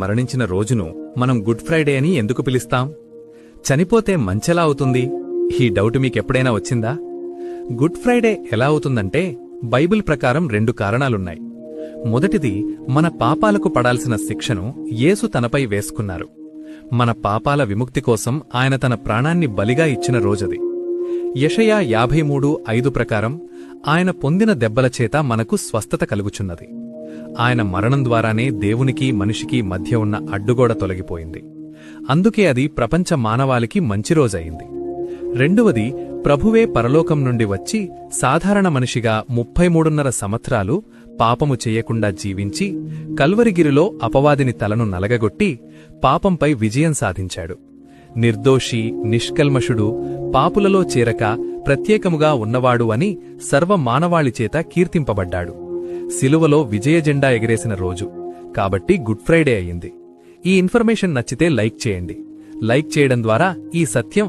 మరణించిన రోజును మనం గుడ్ ఫ్రైడే అని ఎందుకు పిలుస్తాం? చనిపోతే మంచెలా అవుతుంది? ఈ డౌట్ మీకెప్పుడైనా వచ్చిందా? గుడ్ ఫ్రైడే ఎలా అవుతుందంటే, బైబిల్ ప్రకారం 2 కారణాలున్నాయి. మొదటిది, మన పాపాలకు పడాల్సిన శిక్షను యేసు తనపై వేసుకున్నారు. మన పాపాల విముక్తి కోసం ఆయన తన ప్రాణాన్ని బలిగా ఇచ్చిన రోజది. యెషయా 53:5 ప్రకారం ఆయన పొందిన దెబ్బల చేత మనకు స్వస్థత కలుగుచున్నది. ఆయన మరణం ద్వారానే దేవునికి మనిషికి మధ్య ఉన్న అడ్డుగోడ తొలగిపోయింది. అందుకే అది ప్రపంచ మానవాళికి మంచి రోజయింది. రెండవది, ప్రభువే పరలోకం నుండి వచ్చి సాధారణ మనిషిగా 33.5 సంవత్సరాలు పాపము చెయ్యకుండా జీవించి కల్వరిగిరిలో అపవాదిని తలను నలగగొట్టి పాపంపై విజయం సాధించాడు. నిర్దోషి, నిష్కల్మషుడు, పాపులలో చేరక ప్రత్యేకముగా ఉన్నవాడు అని సర్వ మానవాళిచేత కీర్తింపబడ్డాడు. సిలువలో విజయజెండా ఎగిరేసిన రోజు కాబట్టి గుడ్ ఫ్రైడే అయింది. ఈ ఇన్ఫర్మేషన్ నచ్చితే లైక్ చేయండి. లైక్ చేయడం ద్వారా ఈ సత్యం